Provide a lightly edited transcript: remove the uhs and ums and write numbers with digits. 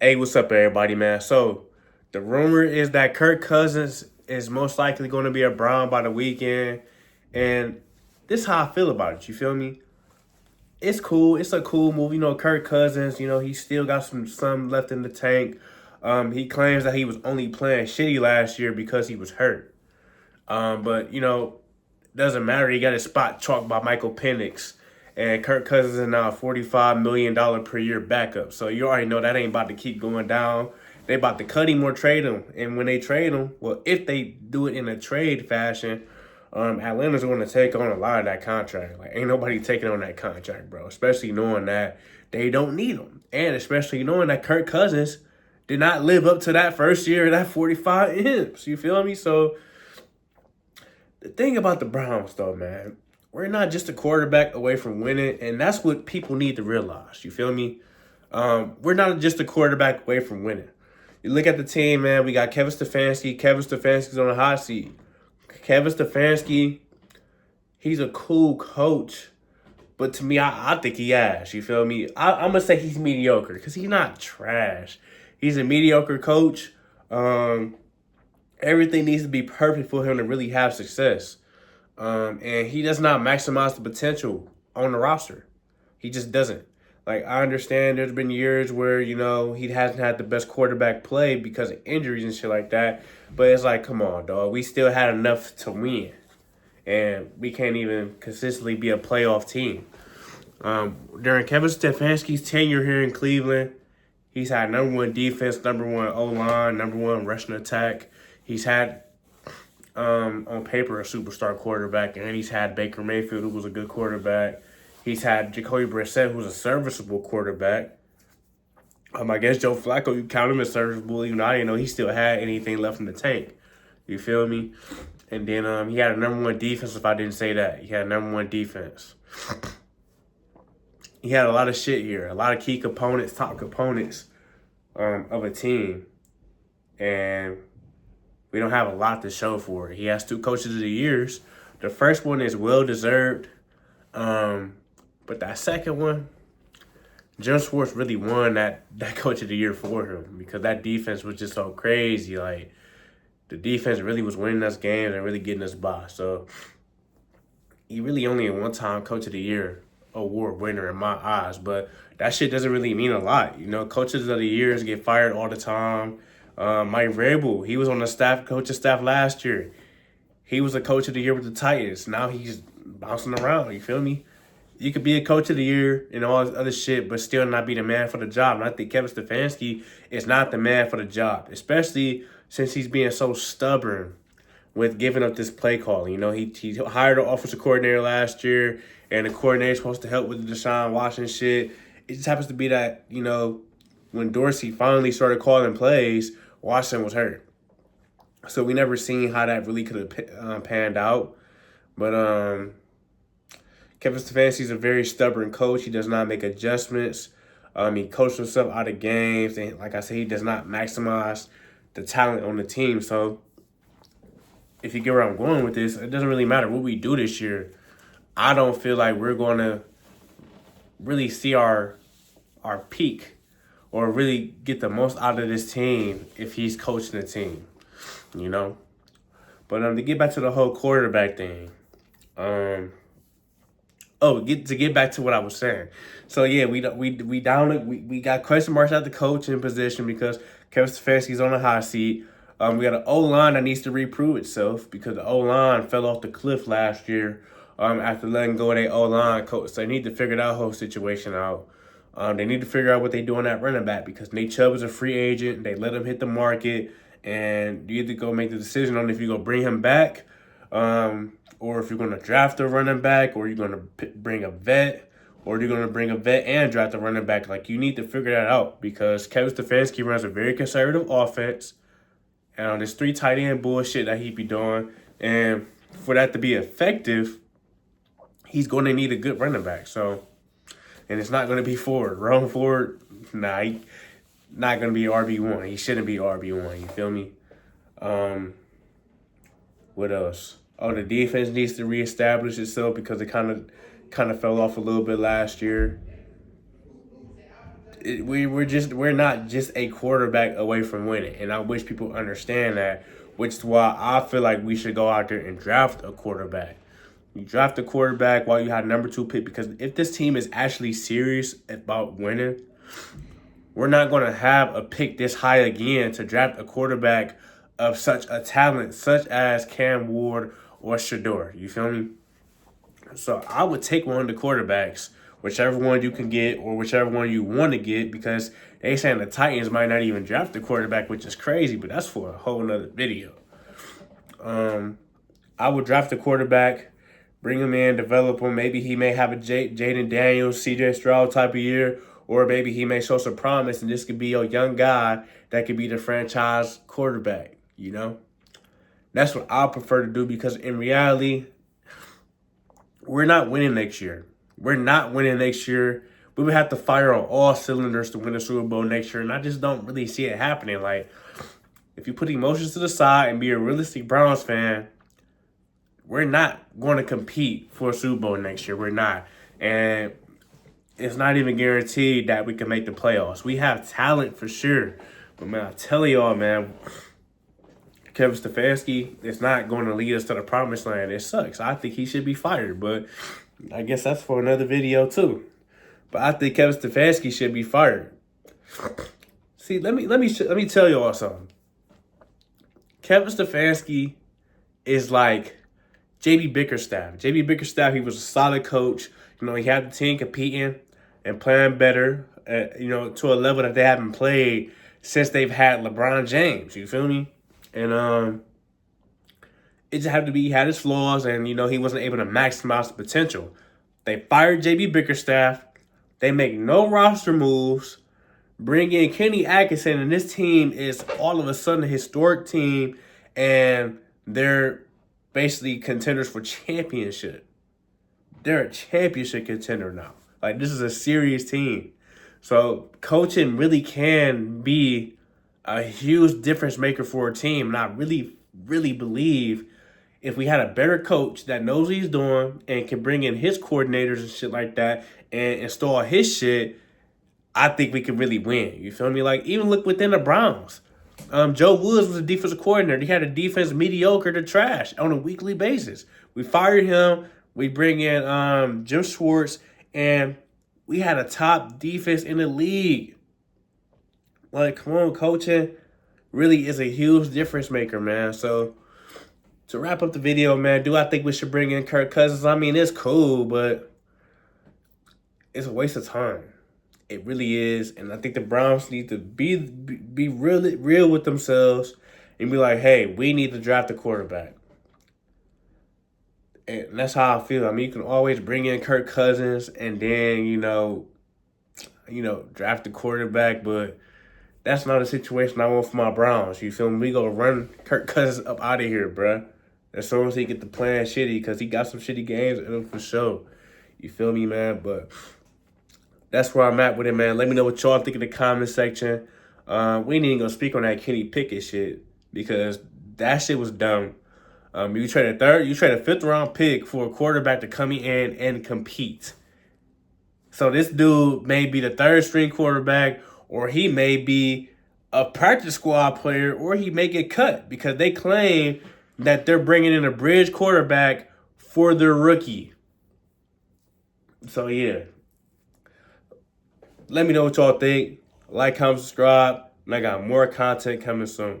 Hey, what's up, everybody, man? So, the rumor is that Kirk Cousins is most likely going to be a Brown by the weekend, and this is how I feel about it. You feel me? It's cool. It's a cool move. Kirk Cousins. He still got some left in the tank. He claims that he was only playing shitty last year because he was hurt. But doesn't matter. He got his spot chalked by Michael Penix. And Kirk Cousins is now a $45 million per year backup. So you already know that ain't about to keep going down. They about to cut him or trade him. And when they trade him, well, if they do it in a trade fashion, Atlanta's going to take on a lot of that contract. Like, ain't nobody taking on that contract, bro. Especially knowing that they don't need him. And especially knowing that Kirk Cousins did not live up to that first year of that 45 M's. You feel me? So the thing about the Browns, though, man, we're not just a quarterback away from winning, and that's what people need to realize. You feel me? We're not just a quarterback away from winning. You look at the team, man. We got Kevin Stefanski. Kevin Stefanski's on the hot seat. Kevin Stefanski, he's a cool coach, but to me, I think he ass. You feel me? I'm gonna say he's mediocre because he's not trash. He's a mediocre coach. Everything needs to be perfect for him to really have success. And he does not maximize the potential on the roster. He just doesn't. Like, I understand there's been years where, he hasn't had the best quarterback play because of injuries and shit like that. But it's like, come on, dog. We still had enough to win. And we can't even consistently be a playoff team. During Kevin Stefanski's tenure here in Cleveland, he's had number one defense, number one O-line, number one rushing attack. He's had, on paper, a superstar quarterback, and he's had Baker Mayfield, who was a good quarterback. He's had Jacoby Brissett, who's a serviceable quarterback. I guess Joe Flacco, you count him as serviceable, even though I didn't know he still had anything left in the tank. You feel me? And then he had a number one defense, if I didn't say that. He had a number one defense. He had a lot of shit here, a lot of key components, top components of a team. And we don't have a lot to show for it. He has 2 coaches of the years. The first one is well-deserved. But that second one, Jim Schwartz really won that coach of the year for him because that defense was just so crazy. Like, the defense really was winning us games and really getting us by. So he really only a one-time coach of the year award winner in my eyes. But that shit doesn't really mean a lot. Coaches of the years get fired all the time. Mike Vrabel, he was on the coaching staff last year. He was a coach of the year with the Titans. Now he's bouncing around. You feel me? You could be a coach of the year and all this other shit, but still not be the man for the job. And I think Kevin Stefanski is not the man for the job, especially since he's being so stubborn with giving up this play calling. He hired an offensive coordinator last year, and the coordinator is supposed to help with the Deshaun Watson shit. It just happens to be that, when Dorsey finally started calling plays, Watson was hurt. So we never seen how that really could have panned out. But Kevin Stefanski's a very stubborn coach. He does not make adjustments. He coaches himself out of games. And like I said, he does not maximize the talent on the team. So if you get where I'm going with this, it doesn't really matter what we do this year. I don't feel like we're going to really see our peak or really get the most out of this team if he's coaching the team, But to get back to the whole quarterback thing, to get back to what I was saying. So yeah, we got question marks at the coaching position because Kevin Stefanski's on the hot seat. We got an O-line that needs to reprove itself because the O-line fell off the cliff last year after letting go of their O-line coach. So they need to figure that whole situation out. They need to figure out what they do on that running back because Nate Chubb is a free agent. They let him hit the market, and you either go make the decision on if you're going to bring him back or if you're going to draft a running back or you're going to bring a vet or you're going to bring a vet and draft a running back. Like, you need to figure that out because Kevin Stefanski runs a very conservative offense and this 3 tight end bullshit that he be doing. And for that to be effective, he's going to need a good running back. So, and it's not going to be Ford. Wrong Ford, nah, he not going to be RB1. He shouldn't be RB1. You feel me? What else? Oh, the defense needs to reestablish itself because it kind of fell off a little bit last year. we're not just a quarterback away from winning, and I wish people understand that. Which is why I feel like we should go out there and draft a quarterback. You draft a quarterback while you have number 2 pick, because if this team is actually serious about winning, we're not going to have a pick this high again to draft a quarterback of such a talent, such as Cam Ward or Shedeur. You feel me? So I would take one of the quarterbacks, whichever one you can get or whichever one you want to get, because they saying the Titans might not even draft the quarterback, which is crazy, but that's for a whole nother video. I would draft the quarterback, bring him in, develop him. Maybe he may have a Jaden Daniels, CJ Stroud type of year, or maybe he may show some promise, and this could be a young guy that could be the franchise quarterback, you know? That's what I prefer to do, because in reality, we're not winning next year. We're not winning next year. We would have to fire on all cylinders to win the Super Bowl next year, and I just don't really see it happening. Like, if you put emotions to the side and be a realistic Browns fan, we're not going to compete for a Super Bowl next year. We're not. And it's not even guaranteed that we can make the playoffs. We have talent for sure. But, man, I tell y'all, man, Kevin Stefanski is not going to lead us to the promised land. It sucks. I think he should be fired, but I guess that's for another video too. But I think Kevin Stefanski should be fired. See, let me tell y'all something. Kevin Stefanski is like J.B. Bickerstaff. J.B. Bickerstaff, he was a solid coach. You know, he had the team competing and playing better, to a level that they haven't played since they've had LeBron James. You feel me? And it just had to be, he had his flaws, and, he wasn't able to maximize the potential. They fired J.B. Bickerstaff. They make no roster moves. Bring in Kenny Atkinson, and this team is all of a sudden a historic team, and they're basically contenders for championship. They're a championship contender now. Like, this is a serious team. So coaching really can be a huge difference maker for a team. And I really, really believe if we had a better coach that knows what he's doing and can bring in his coordinators and shit like that and install his shit, I think we could really win. You feel me? Like, even look within the Browns. Joe Woods was a defensive coordinator. He had a defense mediocre to trash on a weekly basis. We fired him. We bring in Jim Schwartz, and we had a top defense in the league. Like, come on, coaching really is a huge difference maker, man. So, to wrap up the video, man, do I think we should bring in Kirk Cousins? I mean, it's cool, but it's a waste of time. It really is. And I think the Browns need to be real with themselves and be like, hey, we need to draft a quarterback. And that's how I feel. I mean, you can always bring in Kirk Cousins and then, draft a quarterback, but that's not a situation I want for my Browns. You feel me? We gonna run Kirk Cousins up out of here, bruh. As soon as he get to playing shitty, because he got some shitty games in him for sure. You feel me, man? But that's where I'm at with it, man. Let me know what y'all think in the comment section. We ain't even gonna speak on that Kenny Pickett shit, because that shit was dumb. You trade a fifth round pick for a quarterback to come in and compete. So this dude may be the third string quarterback, or he may be a practice squad player, or he may get cut, because they claim that they're bringing in a bridge quarterback for their rookie. So yeah. Let me know what y'all think. Like, comment, subscribe, and I got more content coming soon.